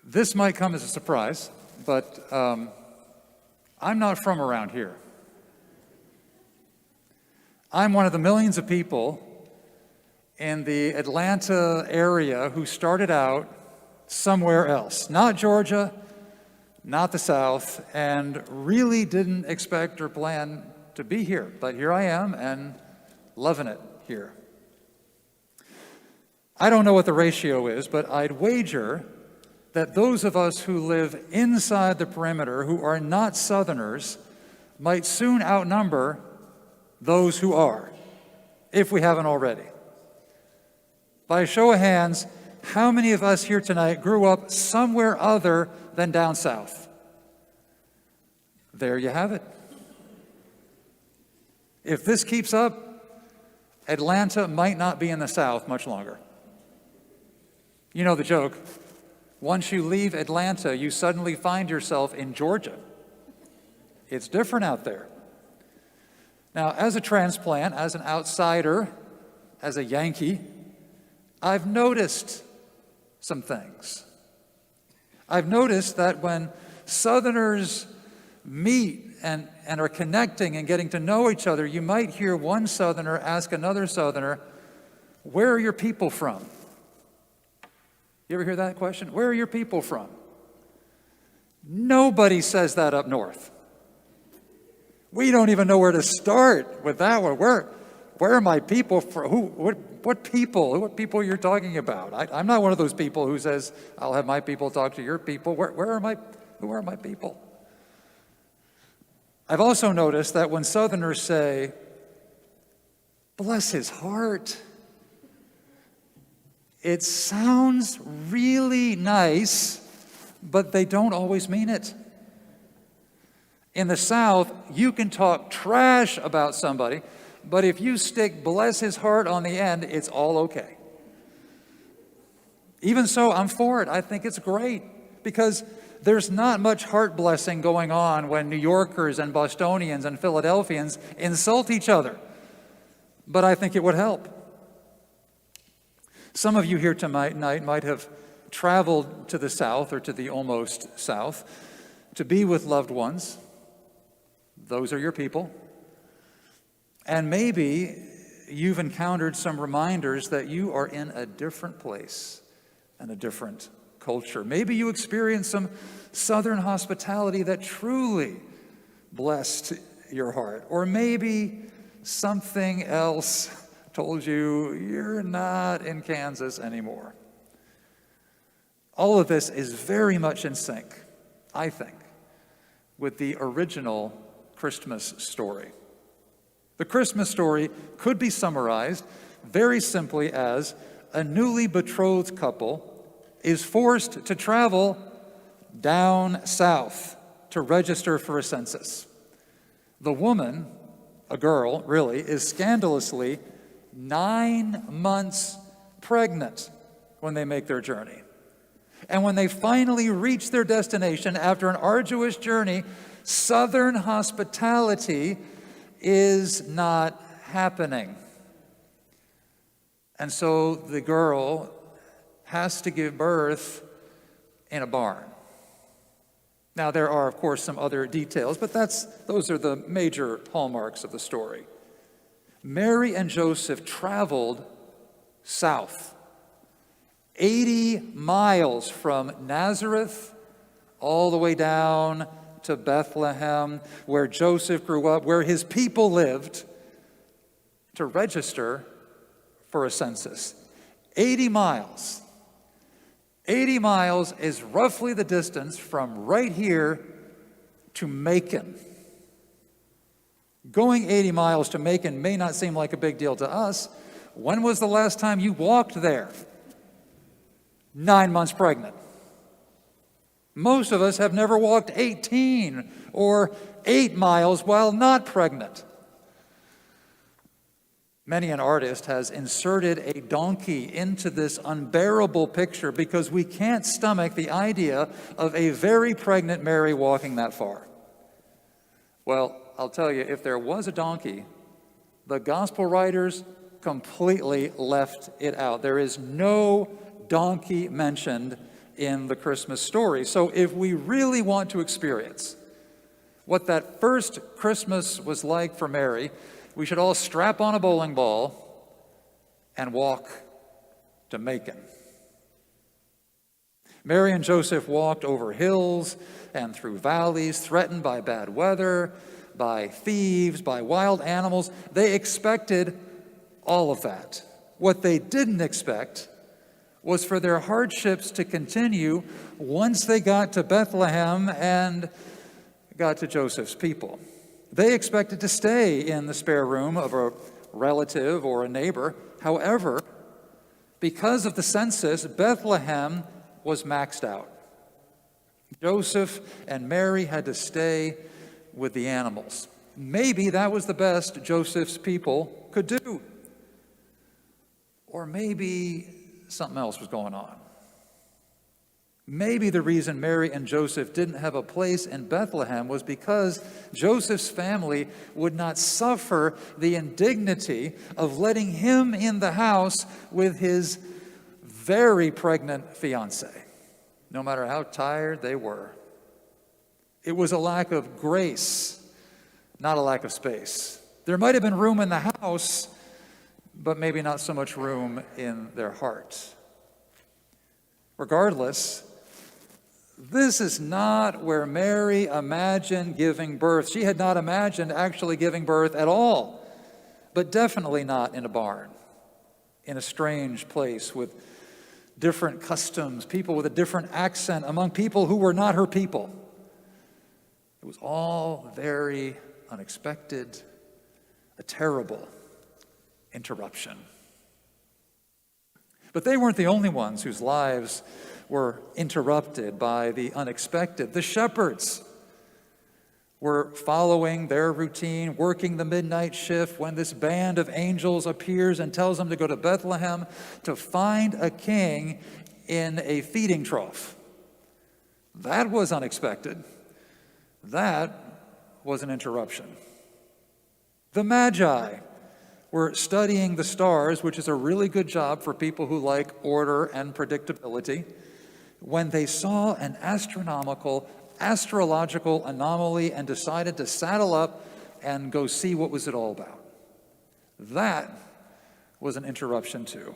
This might come as a surprise, but I'm not from around here. I'm one of the millions of people in the Atlanta area who started out somewhere else, not Georgia, not the South, and really didn't expect or plan to be here. But here I am and loving it here. I don't know what the ratio is, but I'd wager that those of us who live inside the perimeter, who are not Southerners, might soon outnumber those who are, if we haven't already. By a show of hands, how many of us here tonight grew up somewhere other than down south? There you have it. If this keeps up, Atlanta might not be in the South much longer. You know the joke. Once you leave Atlanta, you suddenly find yourself in Georgia. It's different out there. Now, as a transplant, as an outsider, as a Yankee, I've noticed some things. I've noticed that when Southerners meet and are connecting and getting to know each other, you might hear one Southerner ask another Southerner, "Where are your people from?" You ever hear that question? Where are your people from? Nobody says that up north. We don't even know where to start with that one. Where are my people from? What people you're talking about? I'm not one of those people who says, I'll have my people talk to your people. Who are my people? I've also noticed that when Southerners say, "Bless his heart," it sounds really nice, but they don't always mean it. In the South, you can talk trash about somebody, but if you stick "bless his heart" on the end, it's all okay. Even so, I'm for it. I think it's great because there's not much heart blessing going on when New Yorkers and Bostonians and Philadelphians insult each other. But I think it would help. Some of you here tonight might have traveled to the South or to the almost South to be with loved ones. Those are your people. And maybe you've encountered some reminders that you are in a different place and a different culture. Maybe you experienced some Southern hospitality that truly blessed your heart. Or maybe something else told you you're not in Kansas anymore. All of this is very much in sync, I think, with the original Christmas story. The Christmas story could be summarized very simply as a newly betrothed couple is forced to travel down south to register for a census. The woman, a girl really, is scandalously 9 months pregnant when they make their journey. And when they finally reach their destination after an arduous journey, Southern hospitality is not happening. And so the girl has to give birth in a barn. Now, there are, of course, some other details, but those are the major hallmarks of the story. Mary and Joseph traveled south, 80 miles from Nazareth all the way down to Bethlehem, where Joseph grew up, where his people lived, to register for a census. 80 miles. 80 miles is roughly the distance from right here to Macon. Going 80 miles to Macon may not seem like a big deal to us. When was the last time you walked there? 9 months pregnant. Most of us have never walked 18 or 8 miles while not pregnant. Many an artist has inserted a donkey into this unbearable picture because we can't stomach the idea of a very pregnant Mary walking that far. Well, I'll tell you, if there was a donkey, the gospel writers completely left it out. There is no donkey mentioned in the Christmas story. So if we really want to experience what that first Christmas was like for Mary, we should all strap on a bowling ball and walk to Macon. Mary and Joseph walked over hills and through valleys, threatened by bad weather, by thieves, by wild animals. They expected all of that. What they didn't expect was for their hardships to continue once they got to Bethlehem and got to Joseph's people. They expected to stay in the spare room of a relative or a neighbor. However, because of the census, Bethlehem was maxed out. Joseph and Mary had to stay with the animals. Maybe that was the best Joseph's people could do. Or maybe something else was going on. Maybe the reason Mary and Joseph didn't have a place in Bethlehem was because Joseph's family would not suffer the indignity of letting him in the house with his very pregnant fiancée, no matter how tired they were. It was a lack of grace, not a lack of space. There might have been room in the house, but maybe not so much room in their heart. Regardless, this is not where Mary imagined giving birth. She had not imagined actually giving birth at all, but definitely not in a barn, in a strange place with different customs, people with a different accent, among people who were not her people. It was all very unexpected, a terrible interruption. But they weren't the only ones whose lives were interrupted by the unexpected. The shepherds were following their routine, working the midnight shift, when this band of angels appears and tells them to go to Bethlehem to find a king in a feeding trough. That was unexpected. That was an interruption. The Magi were studying the stars, which is a really good job for people who like order and predictability, when they saw an astrological anomaly and decided to saddle up and go see what was it all about. That was an interruption too.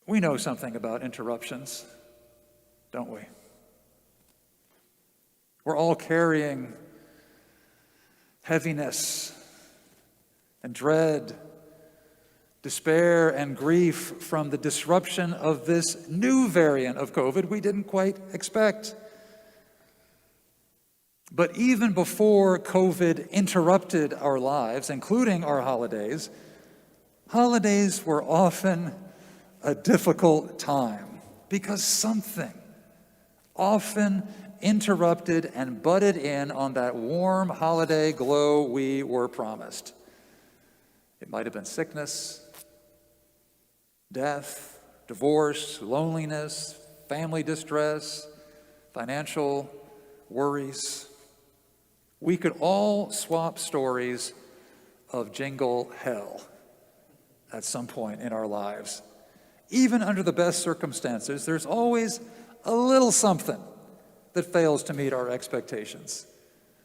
We know something about interruptions, don't we? We're all carrying heaviness and dread, despair and grief from the disruption of this new variant of COVID we didn't quite expect. But even before COVID interrupted our lives, including our holidays, holidays were often a difficult time because something often interrupted and butted in on that warm holiday glow we were promised. It might have been sickness, death, divorce, loneliness, family distress, financial worries. We could all swap stories of jingle hell at some point in our lives. Even under the best circumstances, there's always a little something that fails to meet our expectations.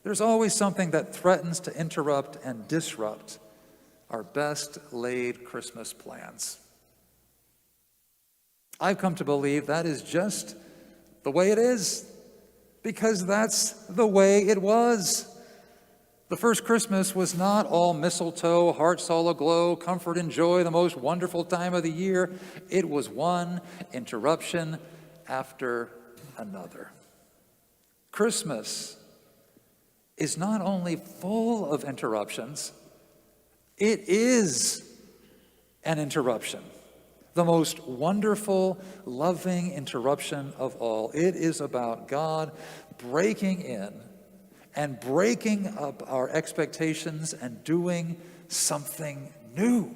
There's always something that threatens to interrupt and disrupt our best laid Christmas plans. I've come to believe that is just the way it is, because that's the way it was. The first Christmas was not all mistletoe, hearts all aglow, comfort and joy, the most wonderful time of the year. It was one interruption after another. Christmas is not only full of interruptions, it is an interruption. The most wonderful, loving interruption of all. It is about God breaking in and breaking up our expectations and doing something new.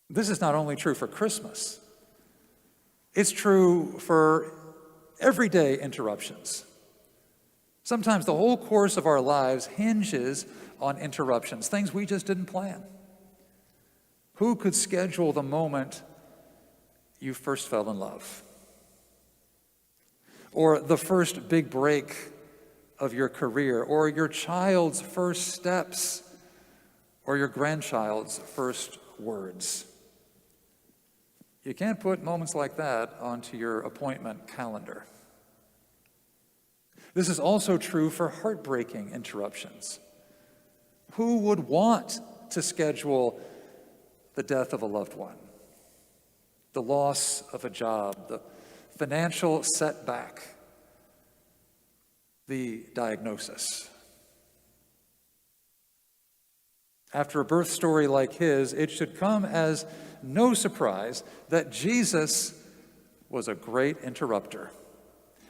This is not only true for Christmas, it's true for everyday interruptions. Sometimes the whole course of our lives hinges on interruptions, things we just didn't plan. Who could schedule the moment you first fell in love? Or the first big break of your career, or your child's first steps, or your grandchild's first words? You can't put moments like that onto your appointment calendar. This is also true for heartbreaking interruptions. Who would want to schedule the death of a loved one, the loss of a job, the financial setback, the diagnosis? After a birth story like his, it should come as no surprise that Jesus was a great interrupter.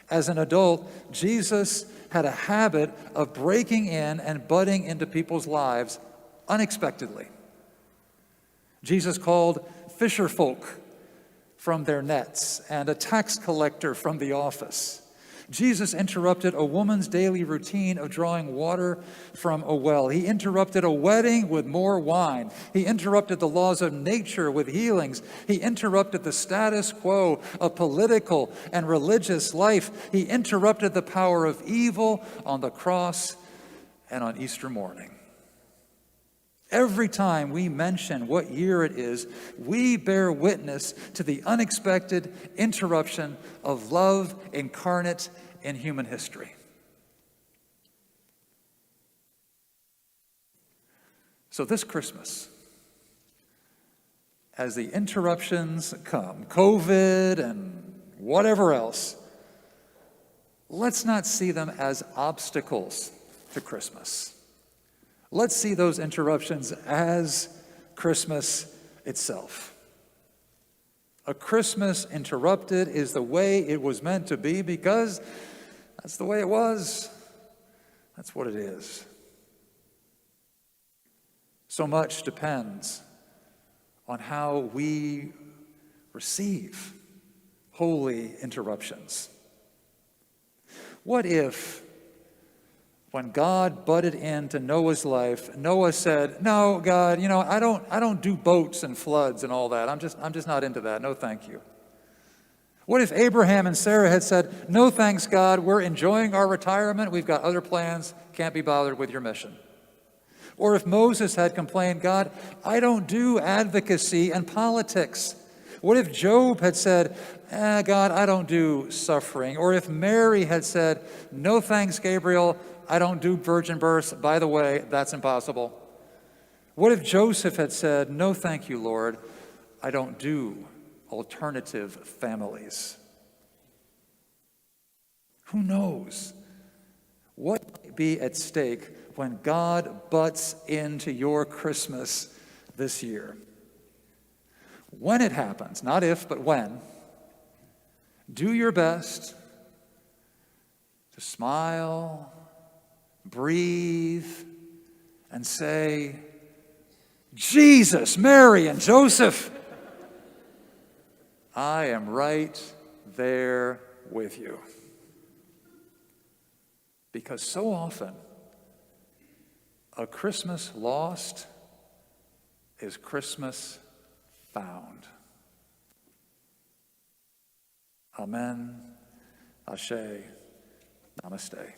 As an adult, Jesus had a habit of breaking in and butting into people's lives unexpectedly. Jesus called fisher folk from their nets and a tax collector from the office. Jesus interrupted a woman's daily routine of drawing water from a well. He interrupted a wedding with more wine. He interrupted the laws of nature with healings. He interrupted the status quo of political and religious life. He interrupted the power of evil on the cross and on Easter morning. Every time we mention what year it is, we bear witness to the unexpected interruption of love incarnate in human history. So this Christmas, as the interruptions come, COVID and whatever else, let's not see them as obstacles to Christmas. Let's see those interruptions as Christmas itself. A Christmas interrupted is the way it was meant to be because that's the way it was. That's what it is. So much depends on how we receive holy interruptions. What if, when God butted into Noah's life, Noah said, "No, God, I don't do boats and floods and all that. I'm just not into that. No, thank you." What if Abraham and Sarah had said, "No, thanks, God. We're enjoying our retirement. We've got other plans. Can't be bothered with your mission." Or if Moses had complained, "God, I don't do advocacy and politics." What if Job had said, "God, I don't do suffering." Or if Mary had said, "No, thanks, Gabriel. I don't do virgin births. By the way, that's impossible." What if Joseph had said, "No, thank you, Lord. I don't do alternative families"? Who knows what might be at stake when God butts into your Christmas this year? When it happens, not if, but when, do your best to smile, breathe, and say, "Jesus, Mary, and Joseph, I am right there with you." Because so often, a Christmas lost is Christmas found. Amen. Ashe. Namaste.